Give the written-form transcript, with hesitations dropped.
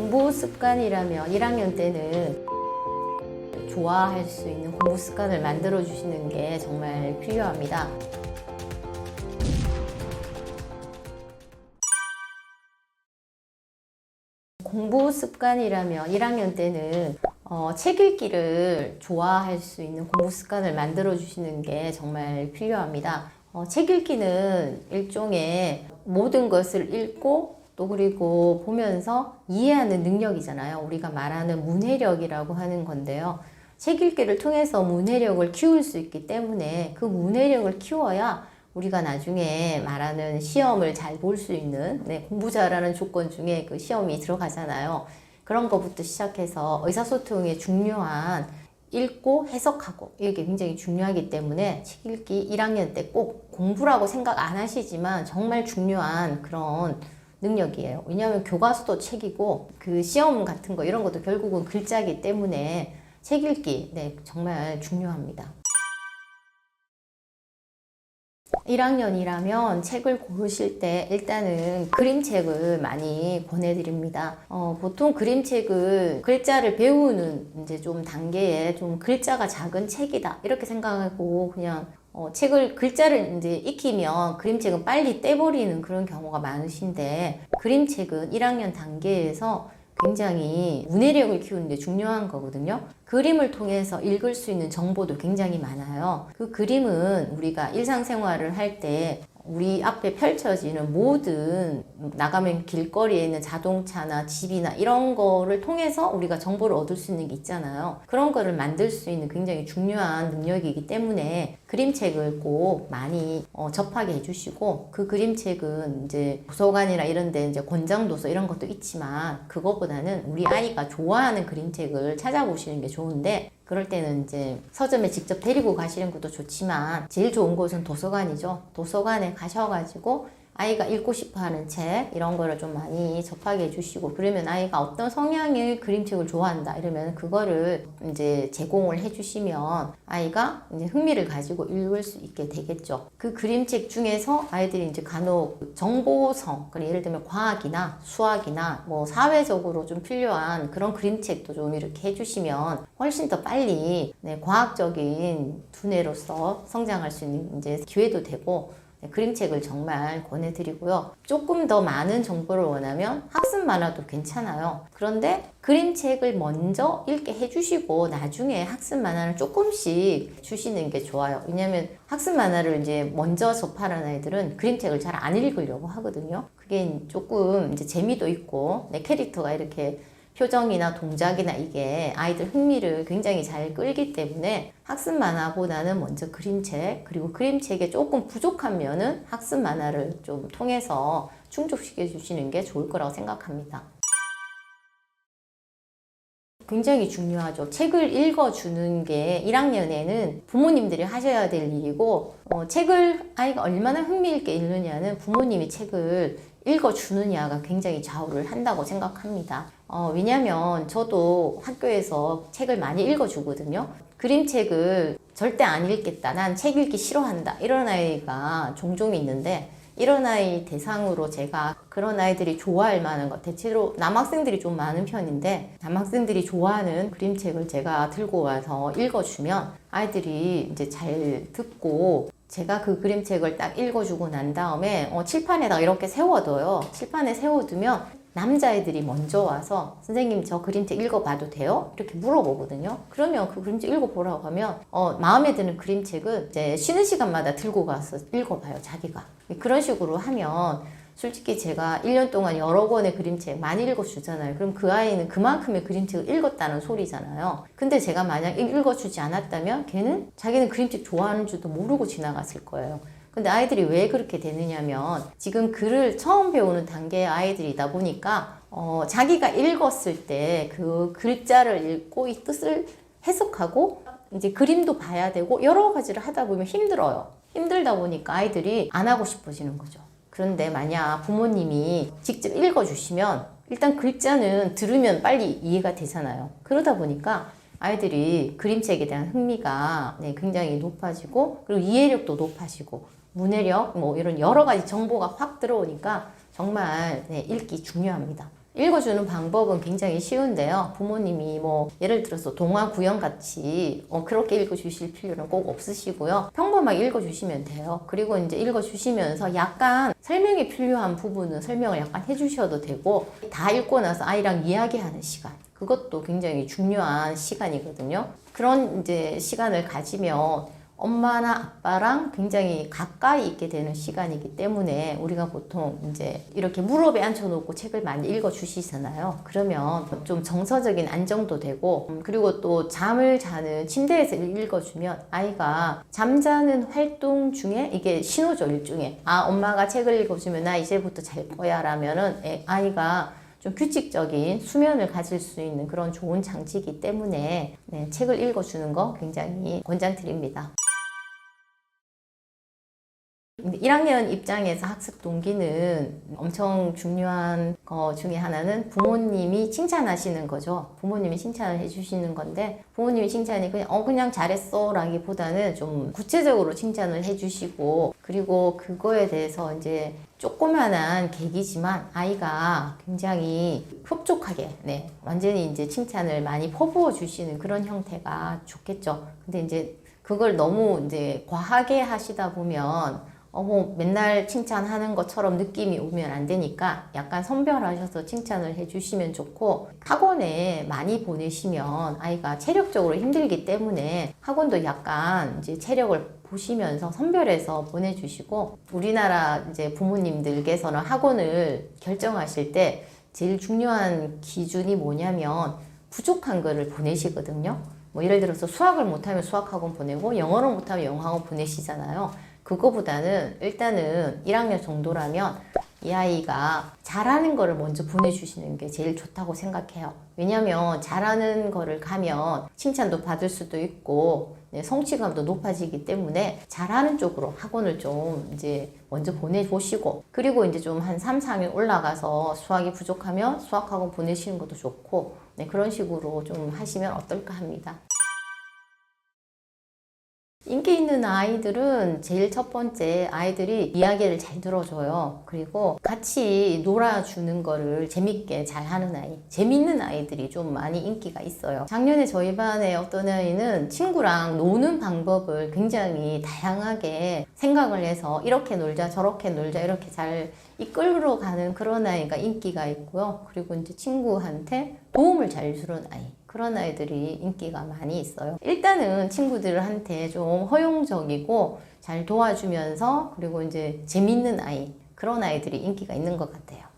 공부 습관이라면 1학년 때는 좋아할 수 있는 공부 습관을 만들어 주시는 게 정말 필요합니다. 공부 습관이라면 1학년 때는 책 읽기를 좋아할 수 있는 공부 습관을 만들어 주시는 게 정말 필요합니다. 책 읽기는 일종의 모든 것을 읽고 또 그리고 보면서 이해하는 능력이잖아요. 우리가 말하는 문해력이라고 하는 건데요. 책 읽기를 통해서 문해력을 키울 수 있기 때문에 그 문해력을 키워야 우리가 나중에 말하는 시험을 잘 볼 수 있는 공부 잘하는 조건 중에 그 시험이 들어가잖아요. 그런 것부터 시작해서 의사소통에 중요한 읽고 해석하고 이게 굉장히 중요하기 때문에 책 읽기 1학년 때 꼭 공부라고 생각 안 하시지만 정말 중요한 그런 능력이에요. 왜냐하면 교과서도 책이고 그 시험 같은 거 이런 것도 결국은 글자이기 때문에 책 읽기 정말 중요합니다. 1학년이라면 책을 고르실 때 일단은 그림책을 많이 권해드립니다. 보통 그림책을 글자를 배우는 이제 좀 단계에 좀 글자가 작은 책이다 이렇게 생각하고 그냥 책을 글자를 이제 익히면 그림책은 빨리 떼버리는 그런 경우가 많으신데 그림책은 1학년 단계에서 굉장히 문해력을 키우는 데 중요한 거거든요. 그림을 통해서 읽을 수 있는 정보도 굉장히 많아요. 그 그림은 우리가 일상생활을 할 때 우리 앞에 펼쳐지는 모든 나가면 길거리에 있는 자동차나 집이나 이런 거를 통해서 우리가 정보를 얻을 수 있는 게 있잖아요. 그런 거를 만들 수 있는 굉장히 중요한 능력이기 때문에 그림책을 꼭 많이 접하게 해주시고 그 그림책은 이제 도서관이나 이런 데 이제 권장도서 이런 것도 있지만 그거보다는 우리 아이가 좋아하는 그림책을 찾아보시는 게 좋은데 그럴 때는 이제 서점에 직접 데리고 가시는 것도 좋지만 제일 좋은 곳은 도서관이죠. 도서관에 가셔가지고 아이가 읽고 싶어 하는 책 이런 거를 좀 많이 접하게 해주시고 그러면 아이가 어떤 성향의 그림책을 좋아한다 이러면 그거를 이제 제공을 해주시면 아이가 이제 흥미를 가지고 읽을 수 있게 되겠죠. 그 그림책 중에서 아이들이 이제 간혹 정보성, 예를 들면 과학이나 수학이나 뭐 사회적으로 좀 필요한 그런 그림책도 좀 이렇게 해주시면 훨씬 더 빨리 과학적인 두뇌로서 성장할 수 있는 이제 기회도 되고 그림책을 정말 권해드리고요. 조금 더 많은 정보를 원하면 학습 만화도 괜찮아요. 그런데 그림책을 먼저 읽게 해주시고 나중에 학습 만화를 조금씩 주시는 게 좋아요. 왜냐하면 학습 만화를 이제 먼저 접하는 아이들은 그림책을 잘 안 읽으려고 하거든요. 그게 조금 이제 재미도 있고 내 캐릭터가 이렇게 표정이나 동작이나 이게 아이들 흥미를 굉장히 잘 끌기 때문에 학습 만화보다는 먼저 그림책 그리고 그림책에 조금 부족한 면은 학습 만화를 좀 통해서 충족시켜 주시는 게 좋을 거라고 생각합니다. 굉장히 중요하죠. 책을 읽어주는 게 1학년에는 부모님들이 하셔야 될 일이고 책을 아이가 얼마나 흥미 있게 읽느냐는 부모님이 책을 읽어주느냐가 굉장히 좌우를 한다고 생각합니다. 왜냐면 저도 학교에서 책을 많이 읽어주거든요. 그림책을 절대 안 읽겠다. 난 책 읽기 싫어한다. 이런 아이가 종종 있는데 이런 아이 대상으로 제가 그런 아이들이 좋아할 만한 것, 대체로 남학생들이 좀 많은 편인데 남학생들이 좋아하는 그림책을 제가 들고 와서 읽어주면 아이들이 이제 잘 듣고 제가 그 그림책을 딱 읽어주고 난 다음에 칠판에다가 이렇게 세워둬요. 칠판에 세워두면 남자애들이 먼저 와서 선생님 저 그림책 읽어봐도 돼요? 이렇게 물어보거든요. 그러면 그 그림책 읽어보라고 하면 마음에 드는 그림책은 이제 쉬는 시간마다 들고 가서 읽어봐요. 자기가. 그런 식으로 하면 솔직히 제가 1년 동안 여러 권의 그림책 많이 읽어주잖아요. 그럼 그 아이는 그만큼의 그림책을 읽었다는 소리잖아요. 근데 제가 만약 읽어주지 않았다면 걔는 자기는 그림책 좋아하는 줄도 모르고 지나갔을 거예요. 근데 아이들이 왜 그렇게 되느냐면 지금 글을 처음 배우는 단계의 아이들이다 보니까 자기가 읽었을 때 그 글자를 읽고 이 뜻을 해석하고 이제 그림도 봐야 되고 여러 가지를 하다 보면 힘들어요. 힘들다 보니까 아이들이 안 하고 싶어지는 거죠. 그런데 만약 부모님이 직접 읽어주시면 일단 글자는 들으면 빨리 이해가 되잖아요. 그러다 보니까 아이들이 그림책에 대한 흥미가 굉장히 높아지고 그리고 이해력도 높아지고 문해력 뭐 이런 여러 가지 정보가 확 들어오니까 정말 읽기 중요합니다. 읽어주는 방법은 굉장히 쉬운데요. 부모님이 뭐 예를 들어서 동화 구연 같이 그렇게 읽어주실 필요는 꼭 없으시고요. 평범하게 읽어주시면 돼요. 그리고 이제 읽어주시면서 약간 설명이 필요한 부분은 설명을 약간 해주셔도 되고, 다 읽고 나서 아이랑 이야기하는 시간, 그것도 굉장히 중요한 시간이거든요. 그런 이제 시간을 가지면 엄마나 아빠랑 굉장히 가까이 있게 되는 시간이기 때문에 우리가 보통 이제 이렇게 무릎에 앉혀놓고 책을 많이 읽어주시잖아요. 그러면 좀 정서적인 안정도 되고, 그리고 또 잠을 자는 침대에서 읽어주면 아이가 잠자는 활동 중에 이게 신호죠, 일종의. 아, 엄마가 책을 읽어주면 나 이제부터 잘 거야 라면은 아이가 좀 규칙적인 수면을 가질 수 있는 그런 좋은 장치이기 때문에 책을 읽어주는 거 굉장히 권장드립니다. 1학년 입장에서 학습 동기는 엄청 중요한 거 중에 하나는 부모님이 칭찬하시는 거죠. 부모님이 칭찬을 해주시는 건데, 부모님이 칭찬이 그냥 잘했어 라기보다는 좀 구체적으로 칭찬을 해주시고, 그리고 그거에 대해서 이제 조그만한 계기지만 아이가 굉장히 흡족하게 완전히 이제 칭찬을 많이 퍼부어 주시는 그런 형태가 좋겠죠. 근데 이제 그걸 너무 이제 과하게 하시다 보면 뭐 맨날 칭찬하는 것처럼 느낌이 오면 안 되니까 약간 선별하셔서 칭찬을 해주시면 좋고, 학원에 많이 보내시면 아이가 체력적으로 힘들기 때문에 학원도 약간 이제 체력을 보시면서 선별해서 보내주시고, 우리나라 이제 부모님들께서는 학원을 결정하실 때 제일 중요한 기준이 뭐냐면 부족한 거를 보내시거든요. 뭐 예를 들어서 수학을 못하면 수학학원 보내고 영어를 못하면 영어학원 보내시잖아요. 그거보다는 일단은 1학년 정도라면 이 아이가 잘하는 거를 먼저 보내주시는 게 제일 좋다고 생각해요. 왜냐면 잘하는 거를 가면 칭찬도 받을 수도 있고 성취감도 높아지기 때문에 잘하는 쪽으로 학원을 좀 이제 먼저 보내보시고, 그리고 이제 좀 한 3, 4학년 올라가서 수학이 부족하면 수학학원 보내시는 것도 좋고, 그런 식으로 좀 하시면 어떨까 합니다. 인기 있는 아이들은 제일 첫 번째, 아이들이 이야기를 잘 들어줘요. 그리고 같이 놀아주는 거를 재밌게 잘 하는 아이, 재밌는 아이들이 좀 많이 인기가 있어요. 작년에 저희 반에 어떤 아이는 친구랑 노는 방법을 굉장히 다양하게 생각을 해서 이렇게 놀자 저렇게 놀자 이렇게 잘 이끌어 가는 그런 아이가 인기가 있고요. 그리고 이제 친구한테 도움을 잘 주는 아이, 그런 아이들이 인기가 많이 있어요. 일단은 친구들한테 좀 허용적이고 잘 도와주면서, 그리고 이제 재밌는 아이, 그런 아이들이 인기가 있는 것 같아요.